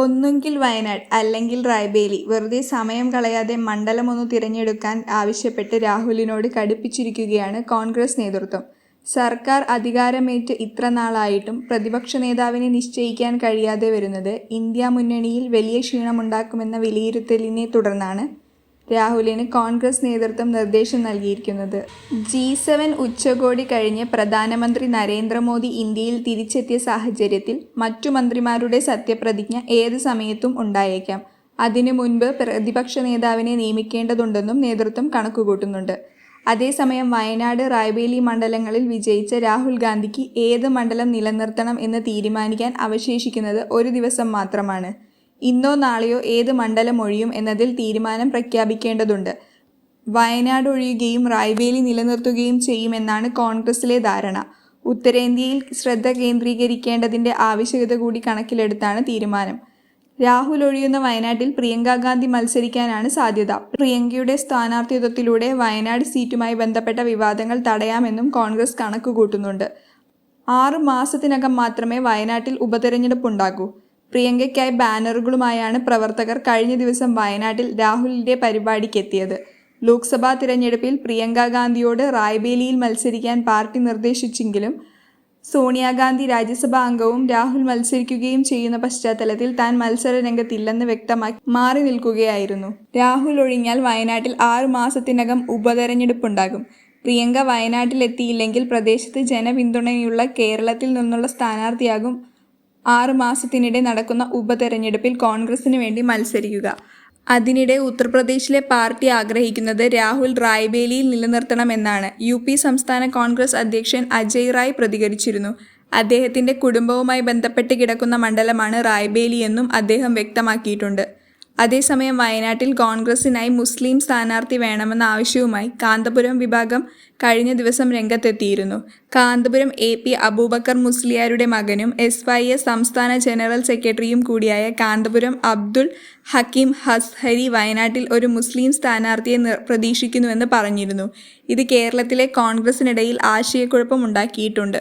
ഒന്നുകിൽ വയനാട് അല്ലെങ്കിൽ റായ്ബേലി. വെറുതെ സമയം കളയാതെ മണ്ഡലമൊന്നു തിരഞ്ഞെടുക്കാൻ ആവശ്യപ്പെട്ട് രാഹുലിനോട് കടുപ്പിച്ചിരിക്കുകയാണ് കോൺഗ്രസ് നേതൃത്വം. സർക്കാർ അധികാരമേറ്റ് ഇത്ര നാളായിട്ടും പ്രതിപക്ഷ നേതാവിനെ നിശ്ചയിക്കാൻ കഴിയാതെ വരുന്നത് ഇന്ത്യ മുന്നണിയിൽ വലിയ ക്ഷീണമുണ്ടാക്കുമെന്ന വിലയിരുത്തലിനെ തുടർന്നാണ് രാഹുലിന് കോൺഗ്രസ് നേതൃത്വം നിർദ്ദേശം നൽകിയിരിക്കുന്നത്. G7 ഉച്ചകോടി കഴിഞ്ഞ് പ്രധാനമന്ത്രി നരേന്ദ്രമോദി ഇന്ത്യയിൽ തിരിച്ചെത്തിയ സാഹചര്യത്തിൽ മറ്റു മന്ത്രിമാരുടെ സത്യപ്രതിജ്ഞ ഏത് സമയത്തും ഉണ്ടായേക്കാം. അതിനു മുൻപ് പ്രതിപക്ഷ നേതാവിനെ നിയമിക്കേണ്ടതുണ്ടെന്നും നേതൃത്വം കണക്കുകൂട്ടുന്നുണ്ട്. അതേസമയം വയനാട്, റായ്ബേലി മണ്ഡലങ്ങളിൽ വിജയിച്ച രാഹുൽ ഗാന്ധിക്ക് ഏത് മണ്ഡലം നിലനിർത്തണം എന്ന് തീരുമാനിക്കാൻ അവശേഷിക്കുന്നത് ഒരു ദിവസം മാത്രമാണ്. ഇന്നോ നാളെയോ ഏത് മണ്ഡലം ഒഴിയും എന്നതിൽ തീരുമാനം പ്രഖ്യാപിക്കേണ്ടതുണ്ട്. വയനാട് ഒഴിയുകയും റായ്ബേലി നിലനിർത്തുകയും ചെയ്യുമെന്നാണ് കോൺഗ്രസിലെ ധാരണ. ഉത്തരേന്ത്യയിൽ ശ്രദ്ധ കേന്ദ്രീകരിക്കേണ്ടതിൻ്റെ ആവശ്യകത കൂടി കണക്കിലെടുത്താണ് തീരുമാനം. രാഹുൽ ഒഴിയുന്ന വയനാട്ടിൽ പ്രിയങ്ക ഗാന്ധി മത്സരിക്കാനാണ് സാധ്യത. പ്രിയങ്കയുടെ സ്ഥാനാർത്ഥിത്വത്തിലൂടെ വയനാട് സീറ്റുമായി ബന്ധപ്പെട്ട വിവാദങ്ങൾ തടയാമെന്നും കോൺഗ്രസ് കണക്കുകൂട്ടുന്നുണ്ട്. 6 മാസത്തിനകം മാത്രമേ വയനാട്ടിൽ ഉപതെരഞ്ഞെടുപ്പുണ്ടാകൂ. പ്രിയങ്കയ്ക്കായി ബാനറുകളുമായാണ് പ്രവർത്തകർ കഴിഞ്ഞ ദിവസം വയനാട്ടിൽ രാഹുലിൻ്റെ പരിപാടിക്കെത്തിയത്. ലോക്സഭാ തിരഞ്ഞെടുപ്പിൽ പ്രിയങ്ക ഗാന്ധിയോട് റായ്ബേലിയിൽ മത്സരിക്കാൻ പാർട്ടി നിർദ്ദേശിച്ചെങ്കിലും സോണിയാഗാന്ധി രാജ്യസഭാ അംഗവും രാഹുൽ മത്സരിക്കുകയും ചെയ്യുന്ന പശ്ചാത്തലത്തിൽ താൻ മത്സര രംഗത്തില്ലെന്ന് വ്യക്തമാക്കി മാറി നിൽക്കുകയായിരുന്നു. രാഹുൽ ഒഴിഞ്ഞാൽ വയനാട്ടിൽ 6 മാസത്തിനകം ഉപതെരഞ്ഞെടുപ്പുണ്ടാകും. പ്രിയങ്ക വയനാട്ടിലെത്തിയില്ലെങ്കിൽ പ്രദേശത്ത് ജനപിന്തുണയുള്ള കേരളത്തിൽ നിന്നുള്ള സ്ഥാനാർത്ഥിയാകും 6 മാസത്തിനിടെ നടക്കുന്ന ഉപതെരഞ്ഞെടുപ്പിൽ കോൺഗ്രസിന് വേണ്ടി മത്സരിക്കുക. അതിനിടെ ഉത്തർപ്രദേശിലെ പാർട്ടി ആഗ്രഹിക്കുന്നത് രാഹുൽ റായ്ബേലിയിൽ നിലനിർത്തണമെന്നാണ്. UP സംസ്ഥാന കോൺഗ്രസ് അധ്യക്ഷൻ അജയ് റായ് പ്രതികരിച്ചിരുന്നു. അദ്ദേഹത്തിൻ്റെ കുടുംബവുമായി ബന്ധപ്പെട്ട് കിടക്കുന്ന മണ്ഡലമാണ് റായ്ബേലിയെന്നും അദ്ദേഹം വ്യക്തമാക്കിയിട്ടുണ്ട്. അതേസമയം വയനാട്ടിൽ കോൺഗ്രസിനായി മുസ്ലിം സ്ഥാനാർത്ഥി വേണമെന്ന ആവശ്യവുമായി കാന്തപുരം വിഭാഗം കഴിഞ്ഞ ദിവസം രംഗത്തെത്തിയിരുന്നു. കാന്തപുരം AP അബൂബക്കർ മുസ്ലിയാരുടെ മകനും SYS സംസ്ഥാന ജനറൽ സെക്രട്ടറിയും കൂടിയായ കാന്തപുരം അബ്ദുൽ ഹക്കീം ഹസ്ഹരി വയനാട്ടിൽ ഒരു മുസ്ലിം സ്ഥാനാർത്ഥിയെ പ്രതീക്ഷിക്കുന്നുവെന്ന് പറഞ്ഞിരുന്നു. ഇത് കേരളത്തിലെ കോൺഗ്രസിനിടയിൽ ആശയക്കുഴപ്പമുണ്ടാക്കിയിട്ടുണ്ട്.